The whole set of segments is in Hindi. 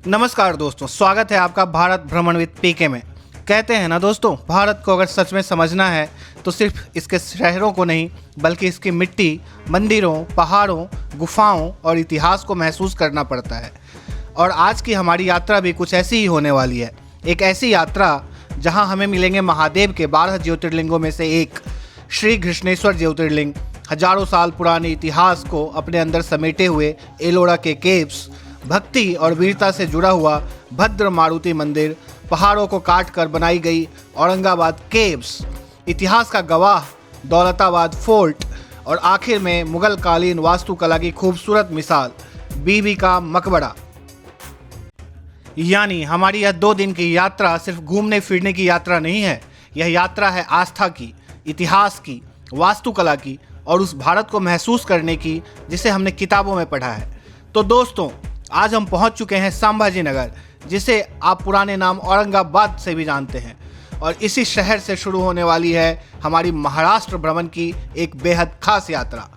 नमस्कार दोस्तों, स्वागत है आपका भारत भ्रमण विद पीके में। कहते हैं ना दोस्तों, भारत को अगर सच में समझना है तो सिर्फ इसके शहरों को नहीं बल्कि इसकी मिट्टी, मंदिरों, पहाड़ों, गुफाओं और इतिहास को महसूस करना पड़ता है। और आज की हमारी यात्रा भी कुछ ऐसी ही होने वाली है। एक ऐसी यात्रा जहां हमें मिलेंगे महादेव के 12 ज्योतिर्लिंगों में से एक श्री घृष्णेश्वर ज्योतिर्लिंग, हजारों साल पुराने इतिहास को अपने अंदर समेटे हुए एलोरा के केव्स, भक्ति और वीरता से जुड़ा हुआ भद्र मारुति मंदिर, पहाड़ों को काट कर बनाई गई औरंगाबाद केव्स, इतिहास का गवाह दौलताबाद फोर्ट और आखिर में मुगल कालीन वास्तुकला की खूबसूरत मिसाल बीबी का मकबरा। यानी हमारी यह 2 दिन की यात्रा सिर्फ घूमने फिरने की यात्रा नहीं है। यह यात्रा है आस्था की, इतिहास की, वास्तुकला की और उस भारत को महसूस करने की जिसे हमने किताबों में पढ़ा है। तो दोस्तों, आज हम पहुंच चुके हैं संभाजी नगर, जिसे आप पुराने नाम औरंगाबाद से भी जानते हैं। और इसी शहर से शुरू होने वाली है हमारी महाराष्ट्र भ्रमण की एक बेहद खास यात्रा।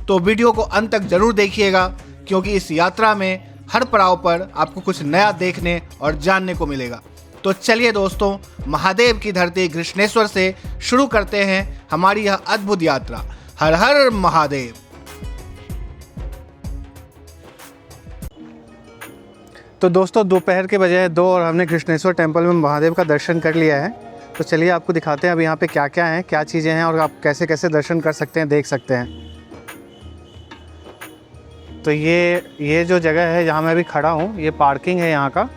तो वीडियो को अंत तक जरूर देखिएगा, क्योंकि इस यात्रा में हर पड़ाव पर आपको कुछ नया देखने और जानने को मिलेगा। तो चलिए दोस्तों, महादेव की धरती घृष्णेश्वर से शुरू करते हैं हमारी यह अद्भुत यात्रा। हर हर महादेव। तो दोस्तों, दोपहर के बजे 2 और हमने घृष्णेश्वर टेम्पल में महादेव का दर्शन कर लिया है। तो चलिए आपको दिखाते हैं अब यहाँ पे क्या क्या है, क्या चीज़ें हैं और आप कैसे कैसे दर्शन कर सकते हैं, देख सकते हैं। तो ये जो जगह है जहाँ मैं अभी खड़ा हूँ, ये पार्किंग है यहाँ का।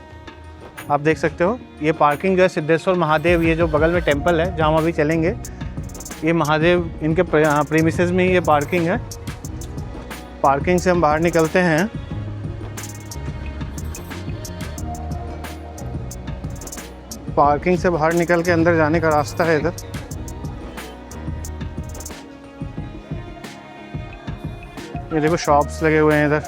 आप देख सकते हो, ये पार्किंग जो है सिद्धेश्वर महादेव, ये जो बगल में टेम्पल है जहाँ हम अभी चलेंगे, ये महादेव इनके प्रीमिसेस में ही ये पार्किंग है। पार्किंग से हम बाहर निकलते हैं। पार्किंग से बाहर निकल के अंदर जाने का रास्ता है इधर। ये देखो शॉप्स लगे हुए हैं इधर।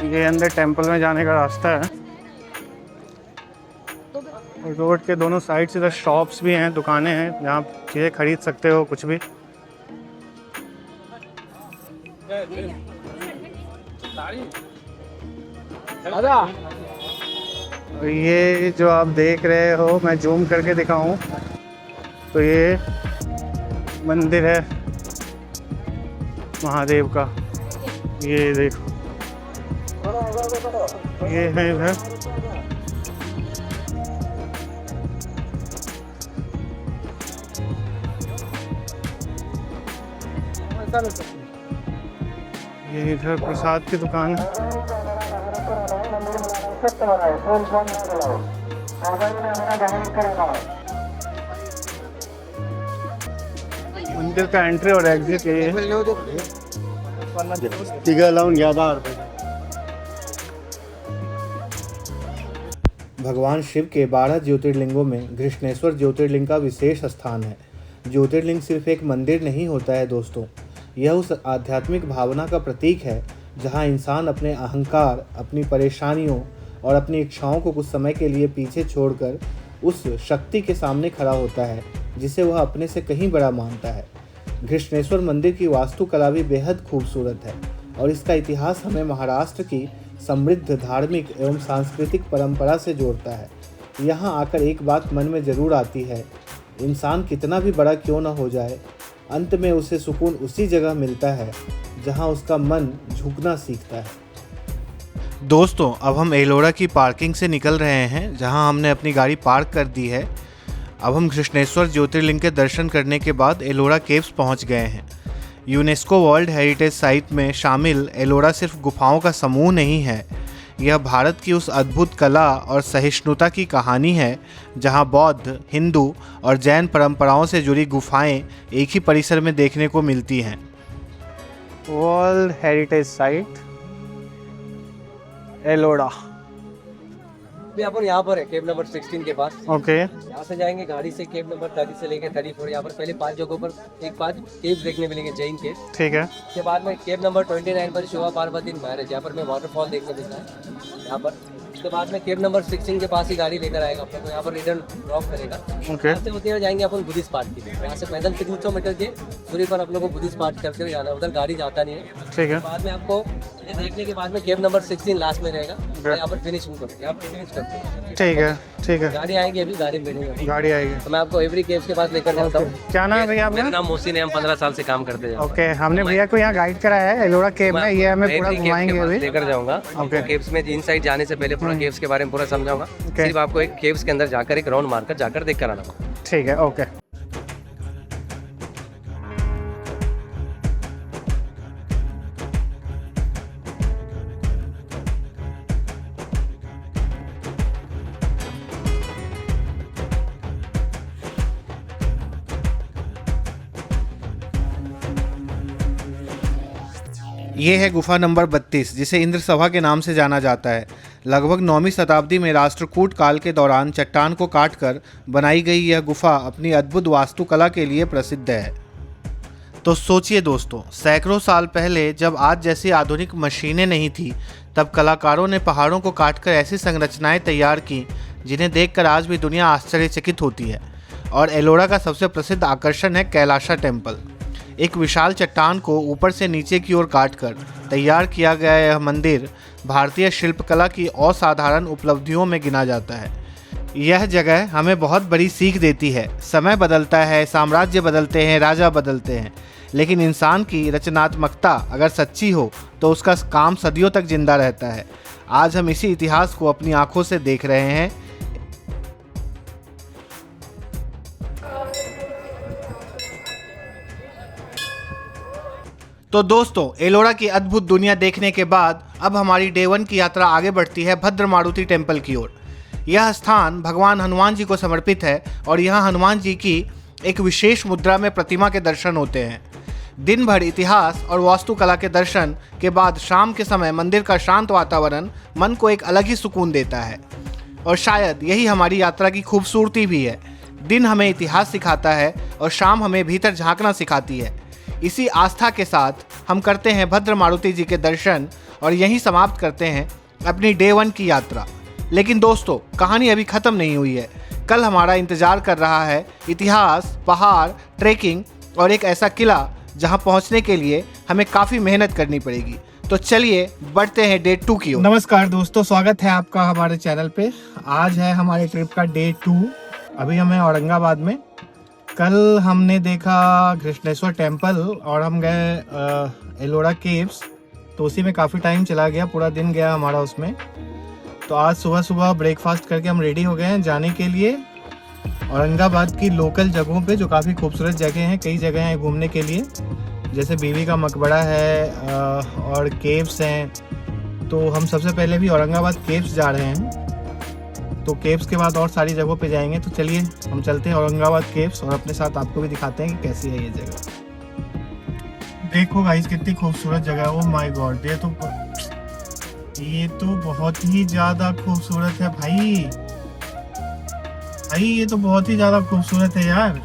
ये अंदर टेंपल में जाने का रास्ता है। रोड के दोनों साइड से इधर शॉप्स भी हैं, दुकानें हैं जहाँ चीज़ें खरीद सकते हो कुछ भी। ये जो आप देख रहे हो, मैं जूम करके दिखाऊं तो ये मंदिर है महादेव का। ये देखो, ये है इधर। ये इधर प्रसाद की दुकान है। मंदिर का एंट्री और एग्जिट ये है। भगवान शिव के 12 ज्योतिर्लिंगों में घृष्णेश्वर ज्योतिर्लिंग का विशेष स्थान है। ज्योतिर्लिंग सिर्फ एक मंदिर नहीं होता है दोस्तों, यह उस आध्यात्मिक भावना का प्रतीक है जहां इंसान अपने अहंकार, अपनी परेशानियों और अपनी इच्छाओं को कुछ समय के लिए पीछे छोड़कर उस शक्ति के सामने खड़ा होता है जिसे वह अपने से कहीं बड़ा मानता है। घृष्णेश्वर मंदिर की वास्तुकला भी बेहद खूबसूरत है और इसका इतिहास हमें महाराष्ट्र की समृद्ध धार्मिक एवं सांस्कृतिक परंपरा से जोड़ता है। यहाँ आकर एक बात मन में जरूर आती है, इंसान कितना भी बड़ा क्यों न हो जाए, अंत में उसे सुकून उसी जगह मिलता है जहाँ उसका मन झुकना सीखता है। दोस्तों, अब हम एलोरा की पार्किंग से निकल रहे हैं जहाँ हमने अपनी गाड़ी पार्क कर दी है। अब हम घृष्णेश्वर ज्योतिर्लिंग के दर्शन करने के बाद एलोरा केव्स पहुँच गए हैं। यूनेस्को वर्ल्ड हेरिटेज साइट में शामिल एलोरा सिर्फ गुफाओं का समूह नहीं है, यह भारत की उस अद्भुत कला और सहिष्णुता की कहानी है जहां बौद्ध, हिंदू और जैन परंपराओं से जुड़ी गुफाएं एक ही परिसर में देखने को मिलती हैं। World heritage site Ellora. अभी अपन यहाँ पर है केव नंबर 16 के पास। ओके। यहाँ से जाएंगे गाड़ी से केव नंबर 30 से लेके 34। यहाँ पर पहले 5 जगहों पर 5 केव्स देखने मिलेंगे, जैन केव। ठीक है। उसके बाद में केव नंबर 29 पर शिवा पार्वती मैरिज, यहाँ पर मैं वाटरफॉल देखने मिलता है यहाँ पर। उसके बाद में केव नंबर 16 के पास ही गाड़ी लेकर आएगा अपने को, यहाँ पर रिटर्न ड्रॉप करेगा। ओके। यहाँ से होते हुए जाएंगे अपन बुद्धिस्ट पार्क की तरफ। यहाँ से पैदल 300 मीटर के दूरी पर अपने को बुद्धिस्ट पार्क करते हुए जाना है, उधर गाड़ी जाता नहीं है। ठीक है। बाद में आपको ये देखने के बाद में केव नंबर 16 लास्ट में रहेगा, यहाँ पर फिनिशिंग करते हैं, यहाँ पर फिनिश करते हैं। ठीक है, ठीक है। गाड़ी आएगी, अभी गाड़ी मिलेगी, गाड़ी आएगी तो मैं आपको एवरी केव्स के पास लेकर जाता हूँ। क्या नाम है भैया आपका? मेरा नाम मोहसिन है, हम 15 साल से काम करते हैं। ओके, हमने भैया को यहाँ गाइड कराया है एलोरा केव में, ये हमें पूरा घुमाएंगे अभी। लेकर जाऊंगा ओके। केव्स में इनसाइड जाने से पहले पूरा केव्स के बारे में पूरा समझाऊंगा। सिर्फ आपको एक केव्स के अंदर जाकर एक राउंड मारकर जाकर देख कर आना। ठीक है, ओके। ये है गुफा नंबर 32, जिसे इंद्र सभा के नाम से जाना जाता है। लगभग 9वीं शताब्दी में राष्ट्रकूट काल के दौरान चट्टान को काटकर बनाई गई यह गुफा अपनी अद्भुत वास्तुकला के लिए प्रसिद्ध है। तो सोचिए दोस्तों, सैकड़ों साल पहले जब आज जैसी आधुनिक मशीनें नहीं थी, तब कलाकारों ने पहाड़ों को काटकर ऐसी संरचनाएं तैयार की जिन्हें देखकर आज भी दुनिया आश्चर्यचकित होती है। और एलोरा का सबसे प्रसिद्ध आकर्षण है कैलाशा टेम्पल। एक विशाल चट्टान को ऊपर से नीचे की ओर काटकर तैयार किया गया यह मंदिर भारतीय शिल्पकला की असाधारण उपलब्धियों में गिना जाता है। यह जगह हमें बहुत बड़ी सीख देती है। समय बदलता है, साम्राज्य बदलते हैं, राजा बदलते हैं, लेकिन इंसान की रचनात्मकता अगर सच्ची हो तो उसका काम सदियों तक जिंदा रहता है। आज हम इसी इतिहास को अपनी आंखों से देख रहे हैं। तो दोस्तों, एलोरा की अद्भुत दुनिया देखने के बाद अब हमारी डे 1 की यात्रा आगे बढ़ती है भद्र मारुति टेम्पल की ओर। यह स्थान भगवान हनुमान जी को समर्पित है और यहाँ हनुमान जी की एक विशेष मुद्रा में प्रतिमा के दर्शन होते हैं। दिन भर इतिहास और वास्तुकला के दर्शन के बाद शाम के समय मंदिर का शांत वातावरण मन को एक अलग ही सुकून देता है। और शायद यही हमारी यात्रा की खूबसूरती भी है। दिन हमें इतिहास सिखाता है और शाम हमें भीतर झांकना सिखाती है। इसी आस्था के साथ हम करते हैं भद्र मारुति जी के दर्शन और यहीं समाप्त करते हैं अपनी डे 1 की यात्रा। लेकिन दोस्तों, कहानी अभी ख़त्म नहीं हुई है। कल हमारा इंतज़ार कर रहा है इतिहास, पहाड़, ट्रैकिंग और एक ऐसा किला जहां पहुंचने के लिए हमें काफ़ी मेहनत करनी पड़ेगी। तो चलिए बढ़ते हैं डे 2 की ओर। नमस्कार दोस्तों, स्वागत है आपका हमारे चैनल पे। आज है हमारे ट्रिप का डे 2। अभी हम हैं औरंगाबाद में। कल हमने देखा कृष्णेश्वर टेम्पल और हम गए एलोरा केव्स, तो उसी में काफ़ी टाइम चला गया, पूरा दिन गया हमारा उसमें। तो आज सुबह सुबह ब्रेकफास्ट करके हम रेडी हो गए हैं जाने के लिए औरंगाबाद की लोकल जगहों पे, जो काफ़ी खूबसूरत जगह हैं। कई जगह हैं घूमने के लिए, जैसे बीवी का मकबरा है और केव्स हैं। तो हम सबसे पहले भी औरंगाबाद केव्स जा रहे हैं, तो केव्स के बाद और सारी जगहों पे जाएंगे। तो चलिए हम चलते हैं औरंगाबाद केव्स और अपने साथ आपको भी दिखाते हैं कि कैसी है ये जगह। देखो गाइस, कितनी खूबसूरत जगह है। ओह माय गॉड, ये तो बहुत ही ज़्यादा खूबसूरत है भाई। ये तो बहुत ही ज़्यादा खूबसूरत है यार,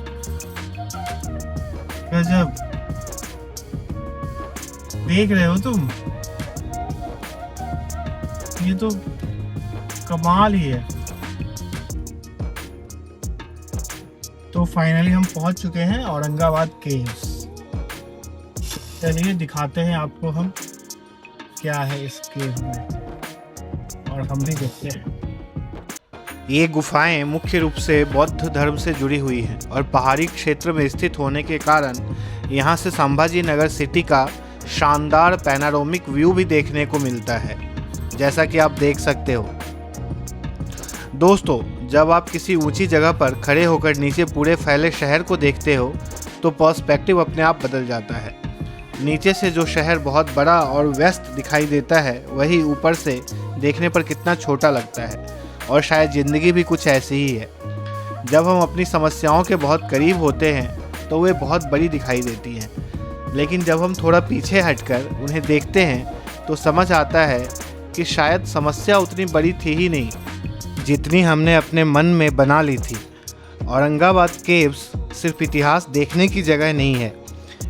गजब। देख रहे हो तुम, ये तो कमाल ही है। तो फाइनली हम पहुंच चुके हैं औरंगाबाद केव्स। चलिए दिखाते हैं आपको हम क्या है इस केव में, और हम भी देखते हैं। ये गुफाएं मुख्य रूप से बौद्ध धर्म से जुड़ी हुई हैं और पहाड़ी क्षेत्र में स्थित होने के कारण यहाँ से संभाजी नगर सिटी का शानदार पैनारोमिक व्यू भी देखने को मिलता है, जैसा कि आप देख सकते हो। दोस्तों, जब आप किसी ऊंची जगह पर खड़े होकर नीचे पूरे फैले शहर को देखते हो तो पर्सपेक्टिव अपने आप बदल जाता है। नीचे से जो शहर बहुत बड़ा और व्यस्त दिखाई देता है, वही ऊपर से देखने पर कितना छोटा लगता है। और शायद ज़िंदगी भी कुछ ऐसी ही है। जब हम अपनी समस्याओं के बहुत करीब होते हैं तो वे बहुत बड़ी दिखाई देती हैं, लेकिन जब हम थोड़ा पीछे हटकर उन्हें देखते हैं तो समझ आता है कि शायद समस्या उतनी बड़ी थी ही नहीं जितनी हमने अपने मन में बना ली थी। औरंगाबाद केव्स सिर्फ इतिहास देखने की जगह नहीं है,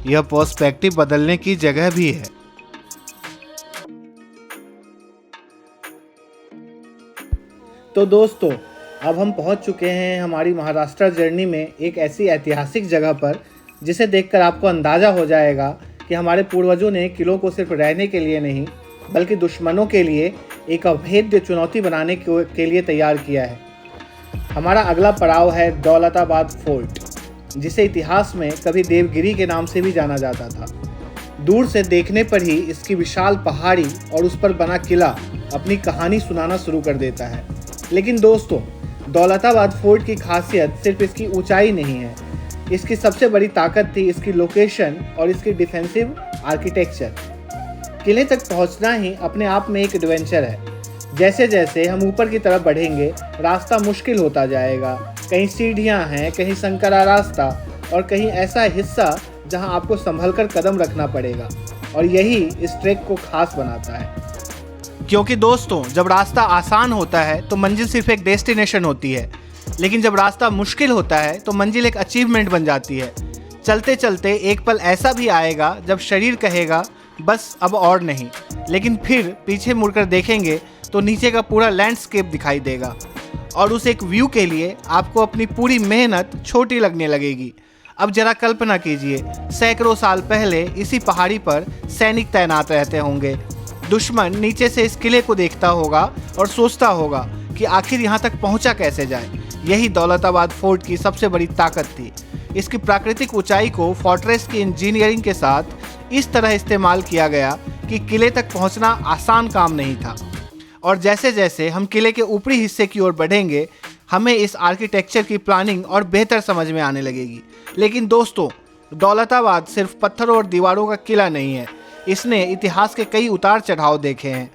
यह पर्सपेक्टिव बदलने की जगह भी है। तो दोस्तों, अब हम पहुंच चुके हैं हमारी महाराष्ट्र जर्नी में एक ऐसी ऐतिहासिक जगह पर जिसे देखकर आपको अंदाज़ा हो जाएगा कि हमारे पूर्वजों ने किलों को सिर्फ रहने के लिए नहीं बल्कि दुश्मनों के लिए एक अभेद्य चुनौती बनाने के लिए तैयार किया है। हमारा अगला पड़ाव है दौलताबाद फोर्ट, जिसे इतिहास में कभी देवगिरी के नाम से भी जाना जाता था। दूर से देखने पर ही इसकी विशाल पहाड़ी और उस पर बना किला अपनी कहानी सुनाना शुरू कर देता है। लेकिन दोस्तों, दौलताबाद फोर्ट की खासियत सिर्फ इसकी ऊंचाई नहीं है। इसकी सबसे बड़ी ताकत थी इसकी लोकेशन और इसकी डिफेंसिव आर्किटेक्चर। किले तक पहुंचना ही अपने आप में एक एडवेंचर है। जैसे जैसे हम ऊपर की तरफ बढ़ेंगे, रास्ता मुश्किल होता जाएगा। कहीं सीढ़ियां हैं, कहीं संकरा रास्ता और कहीं ऐसा हिस्सा जहां आपको संभल कर कदम रखना पड़ेगा। और यही इस ट्रैक को खास बनाता है। क्योंकि दोस्तों, जब रास्ता आसान होता है तो मंजिल सिर्फ एक डेस्टिनेशन होती है, लेकिन जब रास्ता मुश्किल होता है तो मंजिल एक अचीवमेंट बन जाती है। चलते चलते एक पल ऐसा भी आएगा जब शरीर कहेगा बस अब और नहीं, लेकिन फिर पीछे मुड़कर देखेंगे तो नीचे का पूरा लैंडस्केप दिखाई देगा और उस एक व्यू के लिए आपको अपनी पूरी मेहनत छोटी लगने लगेगी। अब जरा कल्पना कीजिए, सैकड़ों साल पहले इसी पहाड़ी पर सैनिक तैनात रहते होंगे। दुश्मन नीचे से इस किले को देखता होगा और सोचता होगा कि आखिर यहाँ तक पहुँचा कैसे जाए। यही दौलताबाद फोर्ट की सबसे बड़ी ताकत थी। इसकी प्राकृतिक ऊंचाई को फोर्ट्रेस की इंजीनियरिंग के साथ इस तरह इस्तेमाल किया गया कि किले तक पहुंचना आसान काम नहीं था। और जैसे जैसे हम किले के ऊपरी हिस्से की ओर बढ़ेंगे, हमें इस आर्किटेक्चर की प्लानिंग और बेहतर समझ में आने लगेगी। लेकिन दोस्तों, दौलताबाद सिर्फ पत्थरों और दीवारों का किला नहीं है। इसने इतिहास के कई उतार चढ़ाव देखे हैं।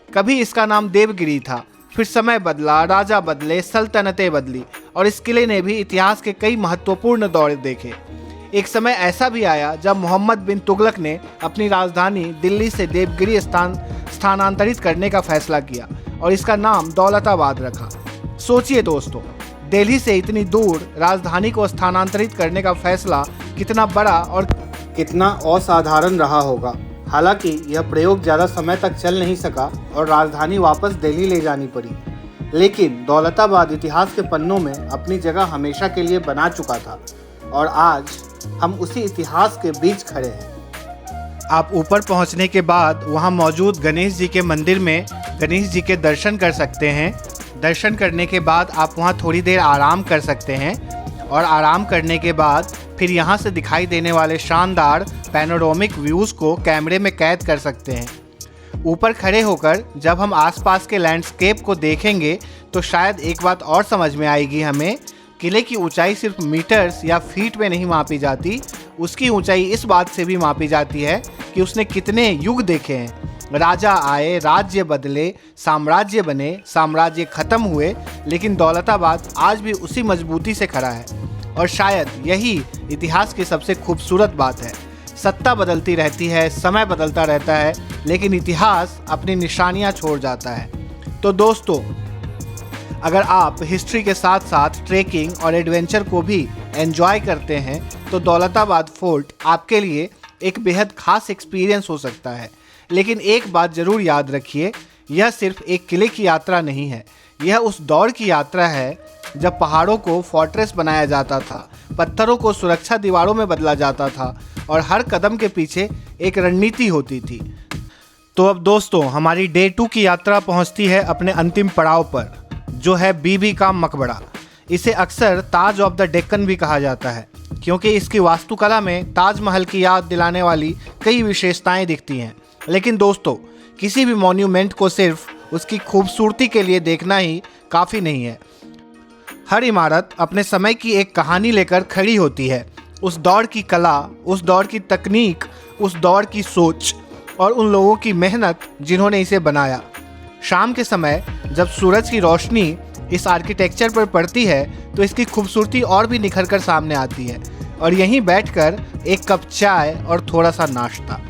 कभी इसका नाम देवगिरी था, फिर समय बदला, राजा बदले, सल्तनतें बदली और इस किले ने भी इतिहास के कई महत्वपूर्ण दौर देखे। एक समय ऐसा भी आया जब मोहम्मद बिन तुगलक ने अपनी राजधानी दिल्ली से देवगिरी स्थानांतरित करने का फैसला किया और इसका नाम दौलताबाद रखा। सोचिए दोस्तों, दिल्ली से इतनी दूर राजधानी को स्थानांतरित करने का फैसला कितना बड़ा और कितना असाधारण रहा होगा। हालांकि यह प्रयोग ज़्यादा समय तक चल नहीं सका और राजधानी वापस दिल्ली ले जानी पड़ी, लेकिन दौलताबाद इतिहास के पन्नों में अपनी जगह हमेशा के लिए बना चुका था और आज हम उसी इतिहास के बीच खड़े हैं। आप ऊपर पहुंचने के बाद वहां मौजूद गणेश जी के मंदिर में गणेश जी के दर्शन कर सकते हैं। दर्शन करने के बाद आप वहां थोड़ी देर आराम कर सकते हैं और आराम करने के बाद फिर यहां से दिखाई देने वाले शानदार पैनोरामिक व्यूज़ को कैमरे में कैद कर सकते हैं। ऊपर खड़े होकर जब हम आसपास के लैंडस्केप को देखेंगे तो शायद एक बात और समझ में आएगी हमें। किले की ऊंचाई सिर्फ मीटर्स या फीट में नहीं मापी जाती, उसकी ऊंचाई इस बात से भी मापी जाती है कि उसने कितने युग देखे हैं। राजा आए, राज्य बदले, साम्राज्य बने, साम्राज्य खत्म हुए, लेकिन दौलताबाद आज भी उसी मजबूती से खड़ा है। और शायद यही इतिहास की सबसे खूबसूरत बात है। सत्ता बदलती रहती है, समय बदलता रहता है, लेकिन इतिहास अपनी निशानियां छोड़ जाता है। तो दोस्तों, अगर आप हिस्ट्री के साथ साथ ट्रेकिंग और एडवेंचर को भी एंजॉय करते हैं तो दौलताबाद फोर्ट आपके लिए एक बेहद खास एक्सपीरियंस हो सकता है। लेकिन एक बात ज़रूर याद रखिए, यह सिर्फ एक किले की यात्रा नहीं है, यह उस दौर की यात्रा है जब पहाड़ों को फोर्ट्रेस बनाया जाता था, पत्थरों को सुरक्षा दीवारों में बदला जाता था और हर कदम के पीछे एक रणनीति होती थी। तो अब दोस्तों, हमारी डे 2 की यात्रा पहुंचती है अपने अंतिम पड़ाव पर, जो है बीबी का मकबरा। इसे अक्सर ताज ऑफ द डेक्कन भी कहा जाता है, क्योंकि इसकी वास्तुकला में ताजमहल की याद दिलाने वाली कई विशेषताएं दिखती हैं। लेकिन दोस्तों, किसी भी मॉन्यूमेंट को सिर्फ उसकी खूबसूरती के लिए देखना ही काफ़ी नहीं है। हर इमारत अपने समय की एक कहानी लेकर खड़ी होती है। उस दौर की कला, उस दौर की तकनीक, उस दौर की सोच और उन लोगों की मेहनत जिन्होंने इसे बनाया। शाम के समय जब सूरज की रोशनी इस आर्किटेक्चर पर पड़ती है तो इसकी खूबसूरती और भी निखर कर सामने आती है। और यहीं बैठकर एक कप चाय और थोड़ा सा नाश्ता।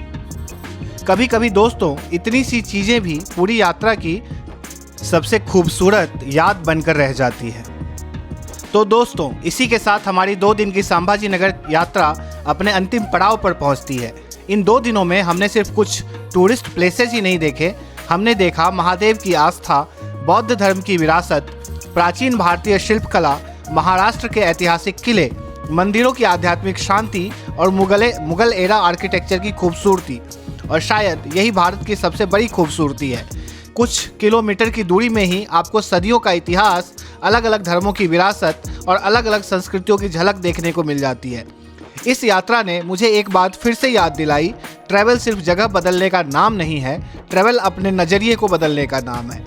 कभी कभी दोस्तों, इतनी सी चीज़ें भी पूरी यात्रा की सबसे खूबसूरत याद बनकर रह जाती है। तो दोस्तों, इसी के साथ हमारी 2 दिन की संभाजी नगर यात्रा अपने अंतिम पड़ाव पर पहुंचती है। इन 2 दिनों में हमने सिर्फ कुछ टूरिस्ट प्लेसेस ही नहीं देखे, हमने देखा महादेव की आस्था, बौद्ध धर्म की विरासत, प्राचीन भारतीय शिल्पकला, महाराष्ट्र के ऐतिहासिक किले, मंदिरों की आध्यात्मिक शांति और मुगल एरा आर्किटेक्चर की खूबसूरती, और शायद यही भारत की सबसे बड़ी खूबसूरती है। कुछ किलोमीटर की दूरी में ही आपको सदियों का इतिहास, अलग अलग धर्मों की विरासत और अलग अलग संस्कृतियों की झलक देखने को मिल जाती है। इस यात्रा ने मुझे एक बात फिर से याद दिलाई, ट्रैवल सिर्फ जगह बदलने का नाम नहीं है, ट्रैवल अपने नज़रिए को बदलने का नाम है।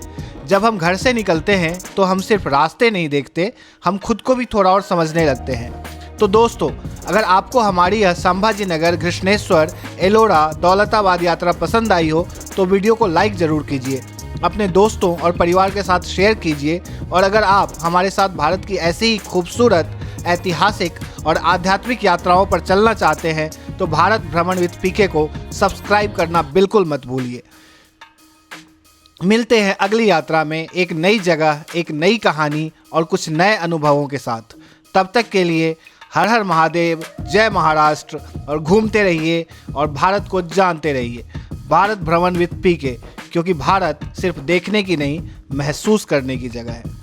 जब हम घर से निकलते हैं तो हम सिर्फ रास्ते नहीं देखते, हम खुद को भी थोड़ा और समझने लगते हैं। तो दोस्तों, अगर आपको हमारी यह संभाजी नगर, घृष्णेश्वर, एलोरा, दौलताबाद यात्रा पसंद आई हो तो वीडियो को लाइक ज़रूर कीजिए, अपने दोस्तों और परिवार के साथ शेयर कीजिए, और अगर आप हमारे साथ भारत की ऐसी ही खूबसूरत, ऐतिहासिक और आध्यात्मिक यात्राओं पर चलना चाहते हैं तो भारत भ्रमण विद पीके को सब्सक्राइब करना बिल्कुल मत भूलिए। मिलते हैं अगली यात्रा में एक नई जगह, एक नई कहानी और कुछ नए अनुभवों के साथ। तब तक के लिए हर हर महादेव, जय महाराष्ट्र, और घूमते रहिए और भारत को जानते रहिए। भारत भ्रमण विद पीके, क्योंकि भारत सिर्फ देखने की नहीं, महसूस करने की जगह है।